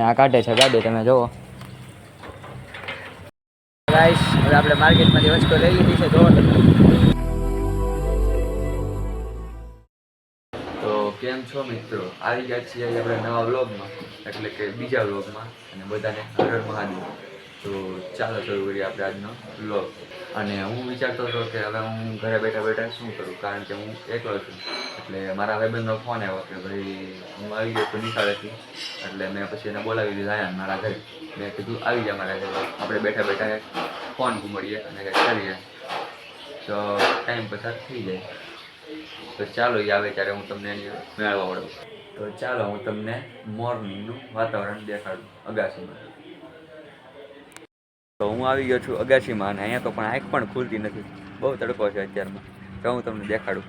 આ કાઢે છે ગાડી, તમે જુઓ ગાઈસ. હવે આપણે માર્કેટમાંથી વસ્તુ લઈ લીધી છે, જુઓ તમે. તો કેમ છો મિત્રો, આવી ગયા છીએ આપણે નવા વ્લોગમાં, એટલે કે બીજા વ્લોગમાં. અને બધાને હર હર મહાદેવ. તો ચાલો શરૂ કરીએ આપણે આજનો વ્લોગ. અને હું વિચારતો હતો કે હવે હું ઘરે બેઠા બેઠા શું કરું, કારણ કે હું એકલો છું. એટલે મારા ભાઈબંધનો ફોન આવ્યો કે ભાઈ હું આવી ગયો છું નિશાળેથી. એટલે મેં પછી એને બોલાવી લીધા આયા મારા ઘરે. મેં કીધું આવી જાય મારા ઘરે, આપણે બેઠા બેઠા ફોન ઘૂમડીએ અને કંઈક કરીએ તો ટાઈમ પસાર થઈ જાય. તો ચાલો એ આવે ત્યારે હું તમને મેળવા વળું. તો ચાલો હું તમને મોર્નિંગનું વાતાવરણ દેખાડું અગાસીમાં. તો હું આવી ગયો છું અગાસીમાં, અને અહીંયા તો પણ આંખ પણ ખુલતી નથી, બહુ તડકો છે અત્યારમાં. તો હું તમને દેખાડું.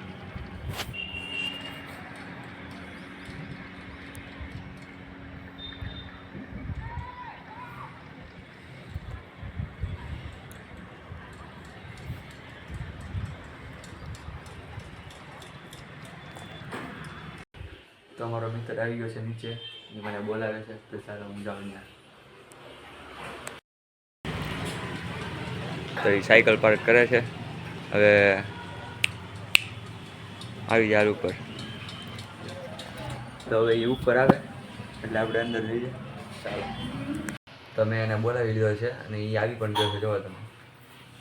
તો અમારો મિત્ર આવી ગયો છે નીચે, એ મને બોલાવે છે, તો ચાલો હું જાઉં ત્યાં. તો એ સાયકલ પાર્ક કરે છે. હવે આવી જાય ઉપર. તો હવે એ ઉપર આવે એટલે આપણે અંદર જઈએ. ચાલો. તો મેં એને બોલાવી લીધો છે અને એ આવી પણ ગયો છે, જોવો તમે.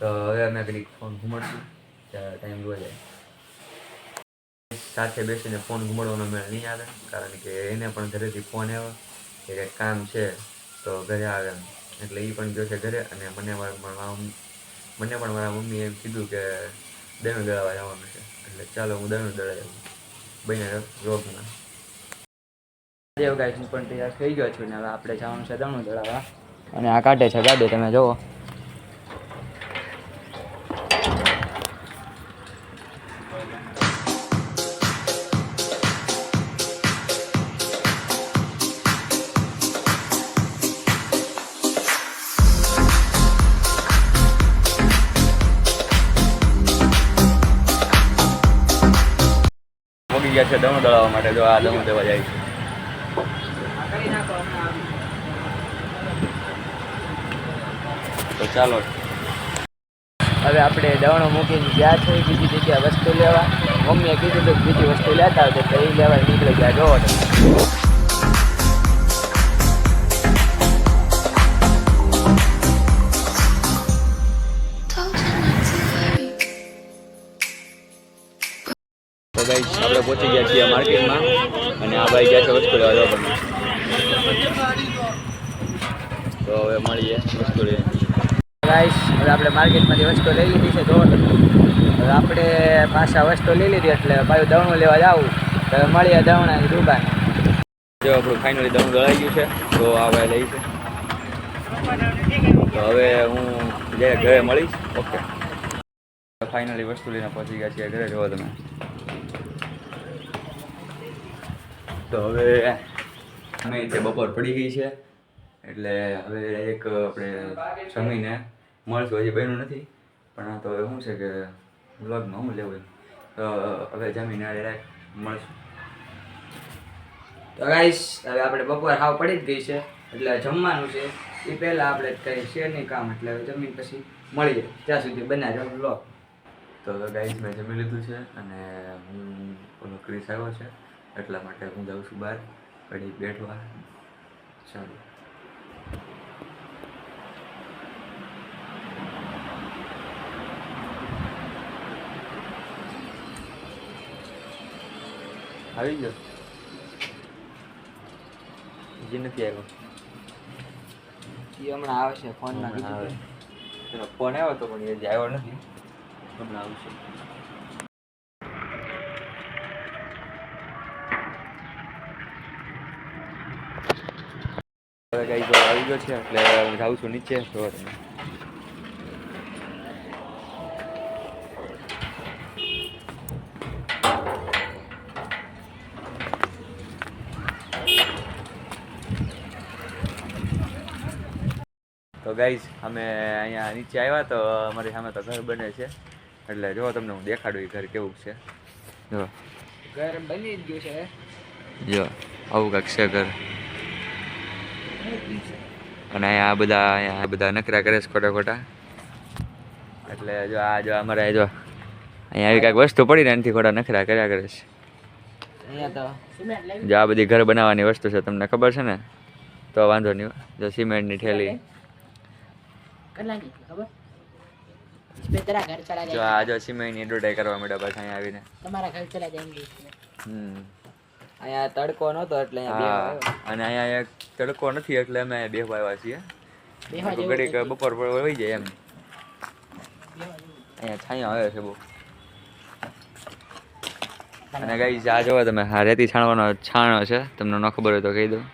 તો હવે અમે કંઈક ફોન ઘુમાડશું ત્યારે ટાઈમ જોવા જાય. સાથે બેસીને ફોન ઘુમાડવાનો મેળ નહીં આવે, કારણ કે એને પણ ઘરેથી ફોન આવ્યો કે કંઈક કામ છે તો ઘરે આવે. એટલે એ પણ ગયો છે ઘરે, અને મને પણ મારા મમ્મીએ એમ કીધું કે દહીંનું દળાવવા જવાનું છે. એટલે ચાલો હું દહીંનું દળાવી આવું બને રોગમાં. દેવ ગાઈસ, હું પણ તૈયાર થઈ ગયો છું ને હવે આપણે જવાનું છે દણું દળાવવા. અને આ કાઢે છે ગાડી, તમે જુઓ. પહોંચી ગયા છે દણું દળાવવા માટે. જો આ દણું દેવા જાય છે. તો ચાલો હવે આપણે દવણો મૂકીને ગયા છે બીજી જગ્યાએ વસ્તુ લેવા. મમ્મીએ કીધું કે બીજી વસ્તુ લેતા આવશે, તો એ લેવા નીકળી ગયા, જોવો તમે. તો ગાઈસ આપણે પહોંચી ગયા છીએ માર્કેટમાં, અને આ ભાઈ ગયા છે વસ્તુ લેવા જવા. તો હવે મળીએ વસ્તુ લઈને. ગાઈસ, હવે આપણે માર્કેટમાંથી વસ્તુ લઈ લીધી છે, જોવો તમે. હવે આપણે પાછા વસ્તુ લઈ લીધી એટલે પાછું દવણું લેવા જવું. તો હવે મળીએ દવણાની દુકાન. જો આપણું ફાઇનલી દવણું દળાઈ ગયું છે, તો આ ભાઈ લઈ છે. તો હવે હું ઘરે મળીશ. ઓકે. ફાઇનલી વસ્તુ લઈને પહોંચી ગયા છીએ ઘરે, જોવો તમે. તો હવે અમે બપોર પડી ગઈ છે, એટલે હવે એક આપણે જમીને મળશું. હજી બન્યું નથી, પણ આ તો હવે શું છે કે વ્લોગમાં હું લેવું, તો હવે જમીને ડાયરેક્ટ મળશું. તો ગાઈસ, હવે આપણે બપોર હાવ પડી જ ગઈ છે, એટલે જમવાનું છે. એ પહેલાં આપણે કંઈ છે નહીં કામ, એટલે હવે જમીન પછી મળીએ. ત્યાં સુધી બનાવી વ્લોગ. તો હવે ગાઈસ મેં જમી લીધું છે, અને હું ઓલો ક્રિસ આવ્યો છે એટલા માટે હું જાઉં છું બહાર ઘડી બેઠવા. ચાલો. આવી ગયો? હજી નથી આવ્યો. એ હમણાં આવશે ફોનમાં. એનો ફોન આવ્યો તો પણ એ હજી આવ્યો નથી, હમણાં આવશે. હવે ગાઈસ આવી ગયો છે, એટલે હું જાઉં છું નીચે. તો તો ગાઈસ અમે અહીંયા નીચે આવ્યા, તો અમારી સામે તો ઘર બને છે. એટલે જો તમને હું દેખાડું એ ઘર કેવું છે. જો ઘર બની જ ગયું છે. જો આવું કાંઈક છે ઘર. અને અહીંયા બધા નખરા કરે છે ખોટા ખોટા. એટલે જો અમારે જો અહીંયા આવી કાંઈક વસ્તુ પડી ને એનાથી ખોટા નખરા કર્યા કરે છે. અહીંયા તો જો આ બધી ઘર બનાવવાની વસ્તુ છે, તમને ખબર છે ને? તો વાંધો નહીં. જો સિમેન્ટની થેલી, જો આ જો સિમેન્ટની દોડાઈ કરવા માંડ્યા પાછા અહીંયા આવીને. અહીંયા તડકો નહોતો એટલે અહીંયા હા, અને અહીંયા એક તડકો નથી એટલે અમે અહીંયા બેહવા આવ્યા છીએ. ઘડીક બપોર પર વહી જાય એમ. અહીંયા છાંયો આવે છે બહુ. અને ગાઈસ આ જોવો તમે, હા રેતી છાણવાનો છાણો છે, તમને ન ખબર હોય તો કહી દઉં.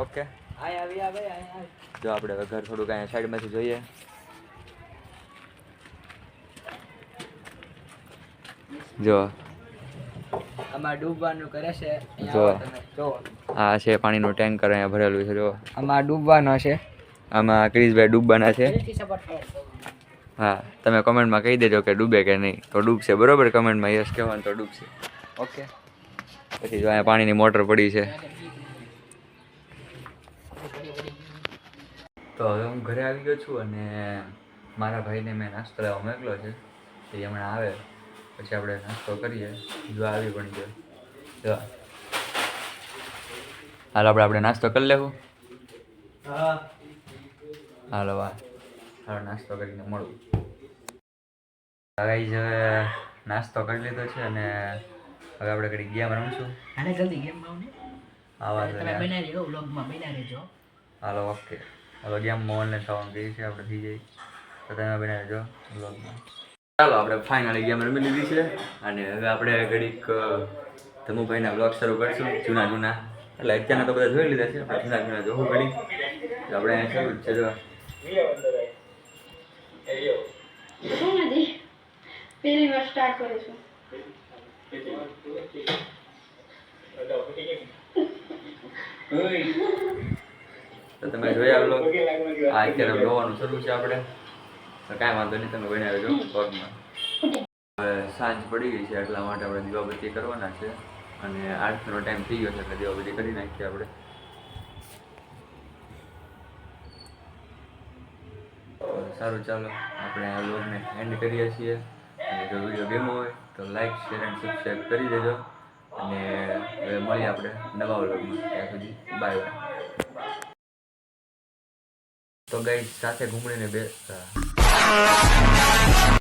ઓકે, જો આપણે હવે ઘર થોડુંક અહીંયા સાઈડમાંથી જોઈએ. જો આમાં ડૂબવાનું કરે છે. જો જો આ છે પાણીનું ટેન્કર અહીંયા ભરેલું છે. જો આમાં ડૂબવાનો છે. આમાં ક્રિશભાઈ ડૂબવાના છે. હા, તમે કમેન્ટમાં કહી દેજો કે ડૂબે કે નહીં. તો ડૂબશે, બરોબર? કમેન્ટમાં યસ કહેવાનું તો ડૂબશે. ઓકે, પછી જો અહીંયા પાણીની મોટર પડી છે. તો હવે હું ઘરે આવી ગયો છું અને મારા ભાઈને મેં નાસ્તો લેવા મોકલો છે. એ હમણાં આવે પછી આપણે નાસ્તો કરીએ. જો આવી પણ ગયો. જો હાલો આપણે નાસ્તો કરી લેવું. હાલો હાલો નાસ્તો કરીને મળું. ગાઈસ હવે નાસ્તો કરી લીધો છે અને હવે આપણે ઘડી ગેમ રમશું. હાલો ઓકે, હવે ગેમમાં ઓનલાઈન થવાનું કહી છે આપણે થઈ જાય તો તમે બનાવી દેજો વ્લોગમાં. ચાલો આપણે ફાઇનલી ગેમ રમી લીધી છે અને હવે આપણે ઘડીક ધમુભાઈના વ્લોગ શરૂ કરીશું. જૂના એટલે અત્યારના તો બધા જોઈ લીધા છે, આપણે જૂના જોવું ઘડીક. આપણે શરૂ જ છે. જો પહેલી વાર સ્ટાર્ટ કરું છું. તો તમે જોયા વ્લોગ. આ અત્યારે જોવાનું શરૂ છે આપણે. તો કાંઈ વાંધો નહીં, તમે બનાવી જો વ્લોગમાં. હવે સાંજ પડી ગઈ છે એટલા માટે આપણે દીવાબત્તી કરવાના છે અને આરતીનો ટાઈમ થઈ ગયો છે એટલે દીવાબત્તી કરી નાખીએ આપણે. સારું, ચાલો આપણે આ વ્લોગને એન્ડ કરીએ છીએ. અને જો વિડીયો ગમ્યો હોય તો લાઈક, શેર એન્ડ સબસ્ક્રાઈબ કરી દેજો. અને હવે મળીએ આપણે નવા વ્લોગમાં. ત્યાં સુધી બાય બાય. તો ગાઈસ સાથે ઘૂમડીને બેસતા